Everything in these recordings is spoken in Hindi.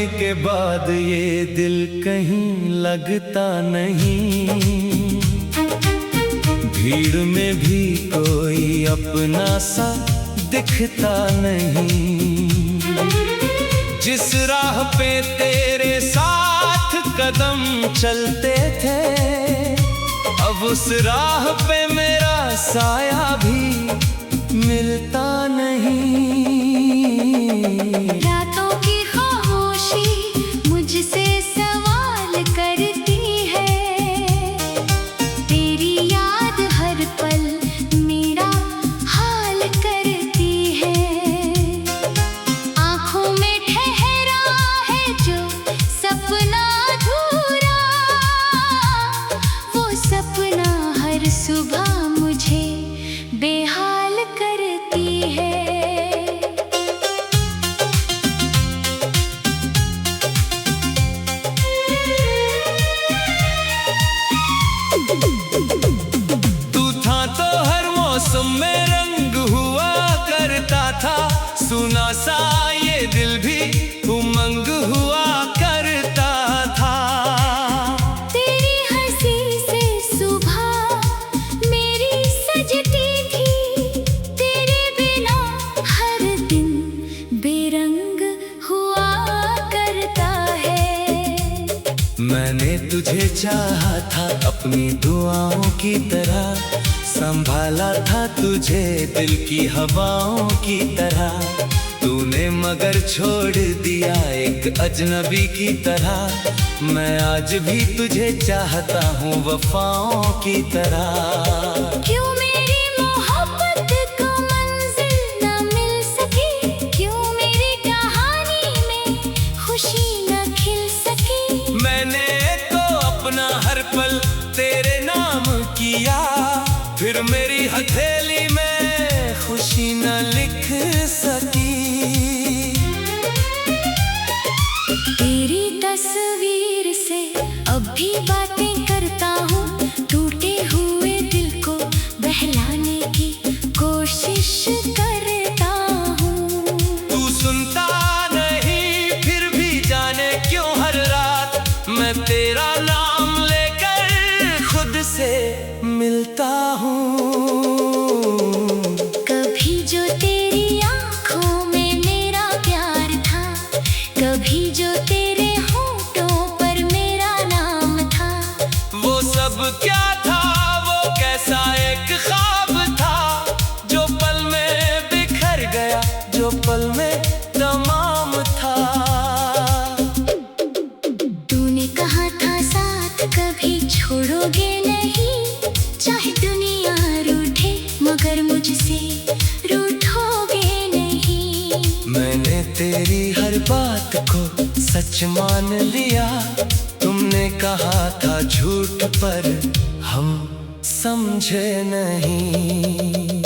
के बाद ये दिल कहीं लगता नहीं, भीड़ में भी कोई अपना सा दिखता नहीं। जिस राह पे तेरे साथ कदम चलते थे, अब उस राह पे मेरा साया भी मिलता नहीं। रातों की खामोशी मुझसे सवाल करती है, तेरी याद हर पल मेरा हाल करती है। आँखों में ठहरा है जो सपना अधूरा, वो सपना हर सुबह मुझे बेहाल करती है। तू था तो हर मौसम में रंग हुआ करता था, सुना सा ये दिल भी उमंग हुआ करता था। तेरी हंसी से सुबह मेरी सजती थी, तेरे बिना हर दिन बेरंग हुआ करता है। मैंने तुझे चाहा था अपनी दुआओं की तरह, संभाला था तुझे दिल की हवाओं की तरह। तूने मगर छोड़ दिया एक अजनबी की तरह, मैं आज भी तुझे चाहता हूँ वफाओं की तरह। क्यों मेरी मोहब्बत को मंजिल न मिल सकी, क्यों मेरी कहानी में खुशी न खिल सकी। मैंने तो अपना हर पल तेरे नाम किया, फिर मेरी हथेली में खुशी न लिख सकी। तेरी तस्वीर से अब भी बातें करता हूँ, टूटे हुए दिल को बहलाने की कोशिश करता हूँ। तू सुनता नहीं फिर भी जाने क्यों हर रात मैं तेरा नाम लेकर खुद से मिलता हूँ। कभी जो तेरी आँखों में मेरा प्यार था, कभी जो तेरे होठों पर मेरा नाम था, वो सब क्या था, वो कैसा एक ख्वाब था, जो पल में बिखर गया, जो पल में तमाम था। तूने कहा था साथ कभी छोड़ोगे नहीं, चाहे दुनिया रूठे मगर मुझसे रूठोगे नहीं। मैंने तेरी हर बात को सच मान लिया, तुमने कहा था झूठ पर हम समझे नहीं।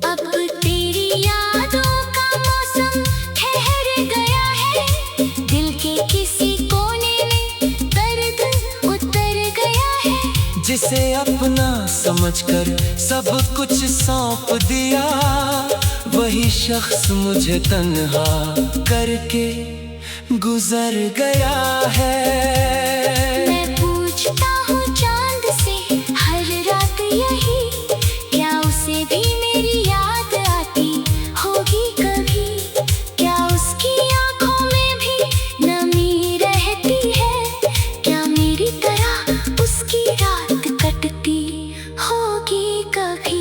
अब तेरी यादों का मौसम ठहर गया है, दिल के किसी कोने में दर्द उतर गया है। जिसे अपना समझकर सब कुछ सौंप दिया, वही शख्स मुझे तन्हा करके गुजर गया है। मैं पूछता हूँ चांद से हर रात यही, क्या उसे भी मेरी याद आती होगी कभी, क्या उसकी आँखों में भी नमी रहती है, क्या मेरी तरह उसकी रात कटती होगी कभी।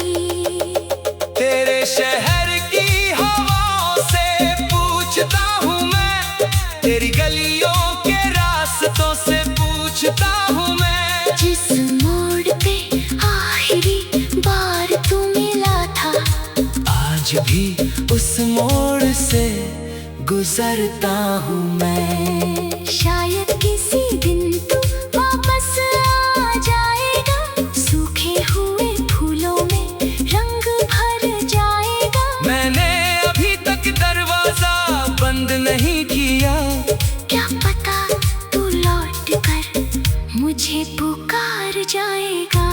तेरे शहर की हवाओं से पूछता हूँ मैं, तेरी गलियों के रास्तों से पूछता हूँ मैं। जिस मोड़ पे आखिरी बार तू मिला था, आज भी उस मोड़ से गुजरता हूँ मैं। शायद किसी दिन तू वापस आ जाएगा, सूखे हुए फूलों में रंग भर जाएगा। मैंने अभी तक दरवाजा बंद नहीं किया, क्या पता तू लौट कर मुझे पुकार जाएगा।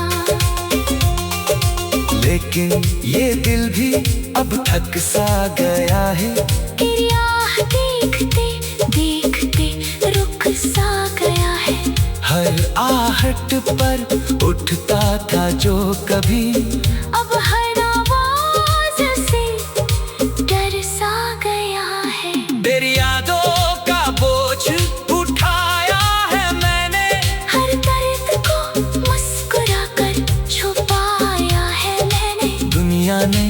लेकिन ये दिल भी अब थक सा गया है, तेरी आह देखते देखते आहट पर उठता था जो कभी, अब हर आवाज से डर सा गया है। तेरी यादों का बोझ उठाया है मैंने, हर दर्द को मुस्कुरा कर छुपाया है मैंने। दुनिया ने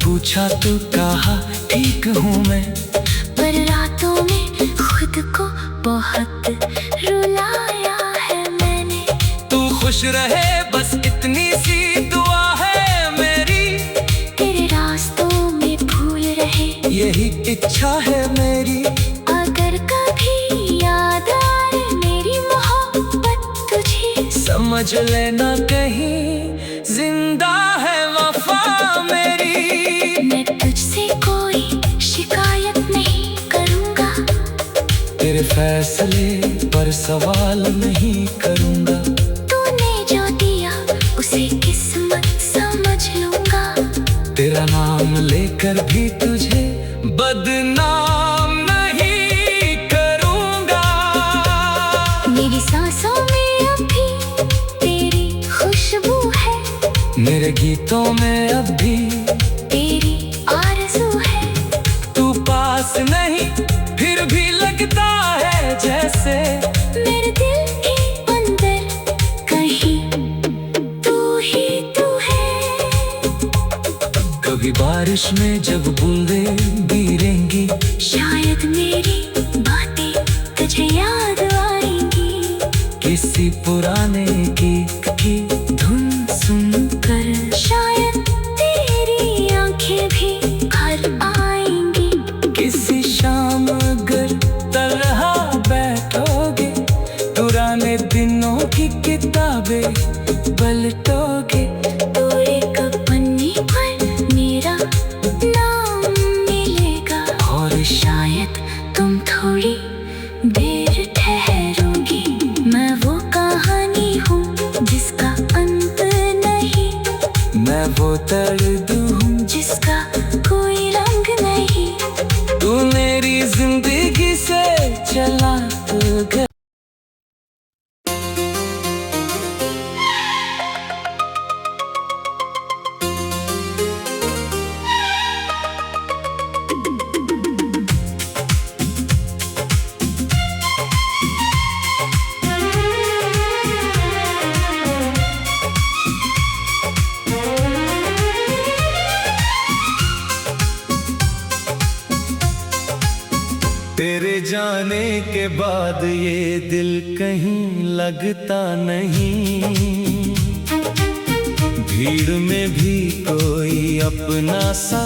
पूछा तो कहा ठीक हूँ मैं, पर रातों में खुद को बहुत रुलाया है मैंने। तू खुश रहे बस इतनी सी दुआ है मेरी, तेरे रास्तों में भूल रहे यही इच्छा है मेरी। अगर कभी याद आए मेरी मोहब्बत तुझे, समझ लेना कहीं जिंदा है वफा मेरी। मैं तुझसे कोई शिकायत नहीं करूँगा, तेरे फैसले पर सवाल नहीं करूँगा। तूने जो दिया उसे किस्मत समझ लूँगा। तेरा नाम लेकर भी तुझे बदनाम नहीं करूँगा। मेरी सांसों में अब भी तेरी खुशबू है, मेरे गीतों में अब भी तेरी आरज़ू है। तू पास नहीं फिर भी लगता है जैसे मेरे दिल के अंदर कहीं तू ही तू है। कभी बारिश में जब बूंदें गिरेंगी, शायद मेरी बातें तुझे याद आएंगी। किसी पुराने गीत की धुन सुनकर शायद तेरी आंखें भी भर आएंगी। किसी शाम अगर तन्हा बैठोगे, पुराने दिनों की किताबें पलटोगे। तो एक पन्ने पर मेरा नाम मिलेगा, और शायद तुम थोड़ी देर ठहरोगी। मैं वो कहानी हूँ जिसका अंत नहीं, मैं वो दर्द हूँ जिसका कोई रंग नहीं। तू मेरी जिंदगी से चला गया। तेरे जाने के बाद ये दिल कहीं लगता नहीं, भीड़ में भी कोई अपना सा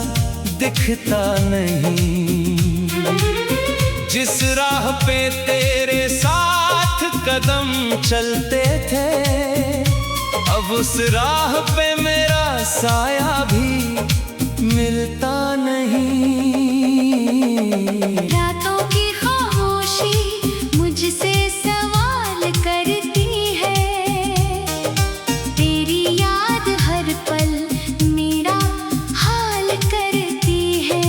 दिखता नहीं। जिस राह पे तेरे साथ कदम चलते थे, अब उस राह पे मेरा साया भी मिलता नहीं। रातों की खामोशी मुझसे सवाल करती है, तेरी याद हर पल मेरा हाल करती है।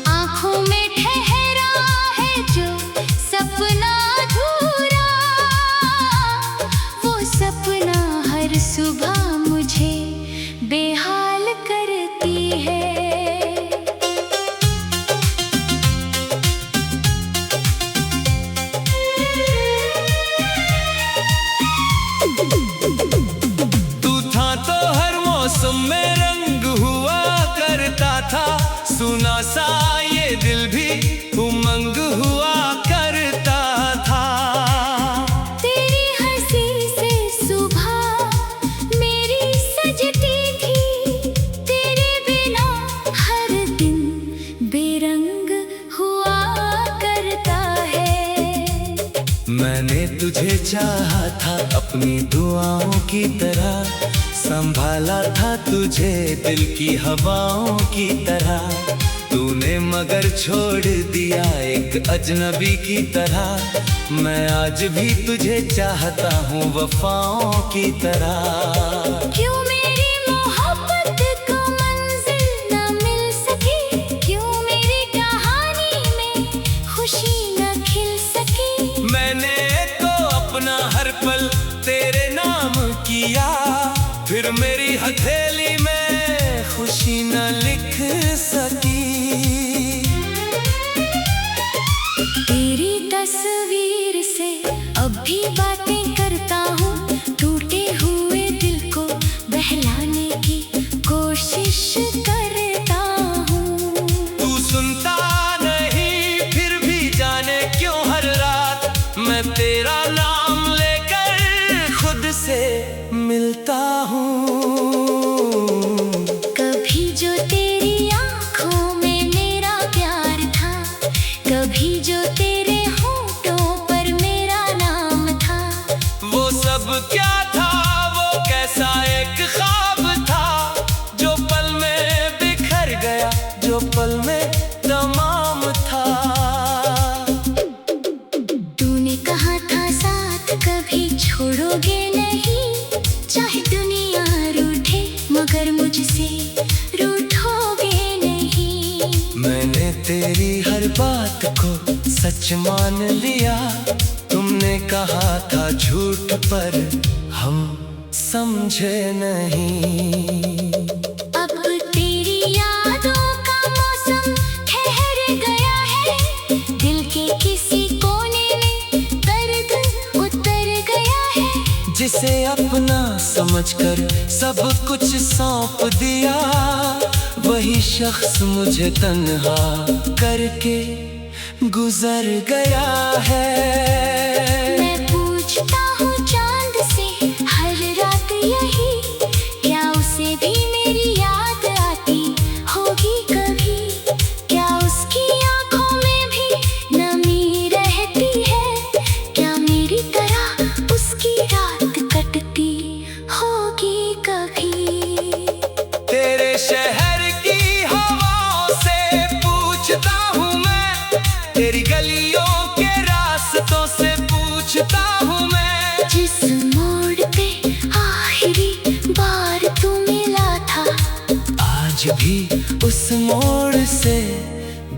आँखों में ठहरा है जो सपना अधूरा, वो सपना हर सुबह मुझे बेहाल करती है। तू था तो हर मौसम में रंग हुआ करता था, सुना सा ये दिल भी उमंग हुआ करता था। तेरी हंसी से सुबह मेरी सजती थी, तेरे बिना हर दिन बेरंग हुआ करता है। मैंने तुझे चाहा था अपनी दुआओं की तरह, संभाला था तुझे दिल की हवाओं की तरह। तूने मगर छोड़ दिया एक अजनबी की तरह। मैं आज भी तुझे चाहता हूँ वफाओं की तरह। क्यों मेरी मोहब्बत को मंजिल न मिल सकी, क्यों मेरी कहानी में खुशी न खिल सकी। मैंने तो अपना हर पल किया, फिर मेरी हथेली में खुशी न लिख सकी। तेरी तस्वीर से अब भी बातें करता हूँ, टूटे हुए दिल को बहलाने की कोशिश करता हूँ। तू सुनता नहीं फिर भी जाने क्यों हर रात मैं तेरा नाम लेकर खुद से मिलता हूँ। कभी जो तेरी आँखों में मेरा प्यार था, कभी जो तेरे होठों पर मेरा नाम था, वो सब क्या था, वो कैसा एक ख्वाब था, जो पल में बिखर गया, जो पल में तमाम था। तूने कहा था साथ कभी छोड़ोगे नहीं, चाहे दुनिया रूठे मगर मुझसे रूठोगे नहीं। मैंने तेरी हर बात को सच मान लिया, तुमने कहा था झूठ पर हम समझे नहीं। अब तेरी यादों का मौसम ठहर गया है, दिल के किसी कोने में दर्द उतर गया है। जिसे अपना समझकर सब कुछ सौंप दिया, वही शख्स मुझे तन्हा करके गुजर गया है। मैं पूछता हूँ चांद से हर रात यही, क्या उसे भी मेरी याद आती होगी कभी? क्या उसकी आँखों में भी नमी रहती है? क्या मेरी तरह उसकी रात कटती होगी कभी? तेरे शहर की हवाओं से पूछता हूँ मैं, तेरी गलियों के रास्तों से पूछता हूँ मैं। जिस मोड़ पे आखिरी बार तू मिला था, आज भी उस मोड़ से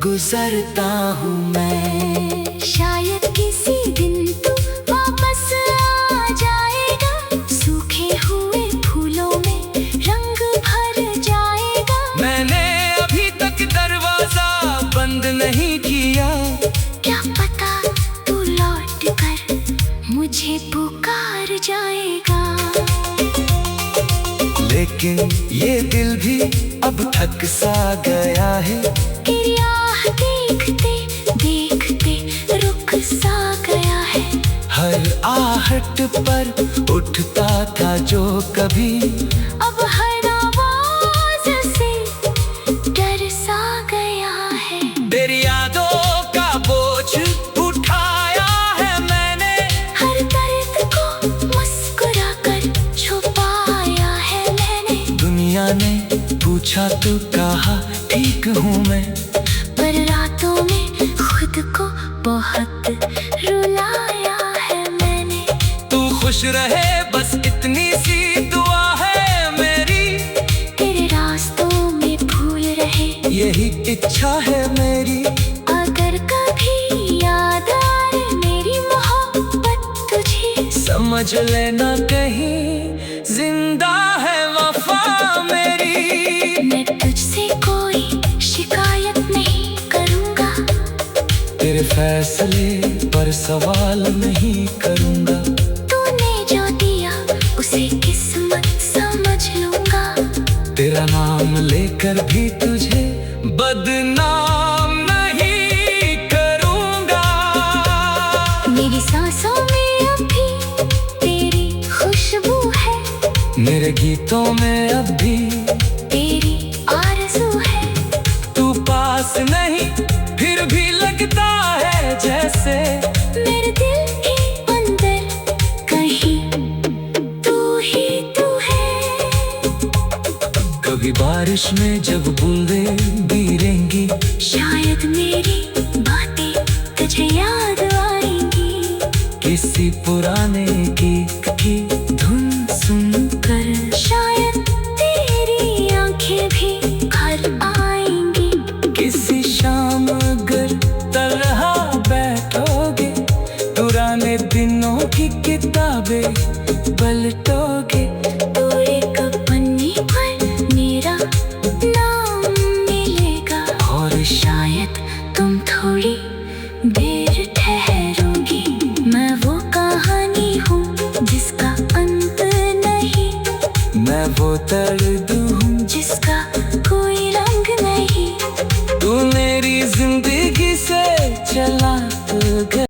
गुजरता हूँ मैं। शायद किसी दिन तू वापस आ जाएगा, सूखे हुए फूलों में रंग भर जाएगा। मैंने अभी तक दरवाजा बंद नहीं किया, क्या पता तू लौट कर मुझे पुकार जाएगा। लेकिन ये दिल भी अब थक सा गया है, तेरी आह देखते देखते रुक सा गया है। हर आहट पर उठता था जो कभी, अब हर आवाज से डर सा गया है। तेरी यादों का बोझ उठाया है मैंने, हर दर्द को मुस्कुरा कर छुपाया है मैंने। दुनिया ने पूछा तो कहा ठीक हूँ मैं, पर रातों में खुद को बहुत रुलाया है मैंने। तू खुश रहे बस इतनी सी दुआ है मेरी, तेरे रास्तों में फूल रहे यही इच्छा है मेरी। अगर कभी याद आए मेरी मोहब्बत तुझे, समझ लेना कहीं जिंदा है वफा मेरी। मैं तुझसे कोई शिकायत नहीं करूँगा, तेरे फैसले पर सवाल नहीं करूँगा। तूने जो दिया उसे किस्मत समझ लूँगा। तेरा नाम लेकर भी तुझे बदनाम नहीं करूँगा। मेरी सांसों में अभी तेरी खुशबू है, मेरे गीतों में अब भी तेरी आरज़ू है। तू पास नहीं फिर भी लगता है जैसे मेरे दिल के अंदर कहीं तू ही तू है। कभी बारिश में जब बूंदें गिरेंगी, शायद मेरी बातें तुझे याद आएंगी। किसी पुराने गीत की धुन सुनकर शायद तेरी आंखें भी भर आएंगी। किसी शाम अगर तरह बैठोगे, पुराने दिनों की किताबें पलटोगे। वो दर्द हूँ जिसका कोई रंग नहीं। तू मेरी जिंदगी से चला गया।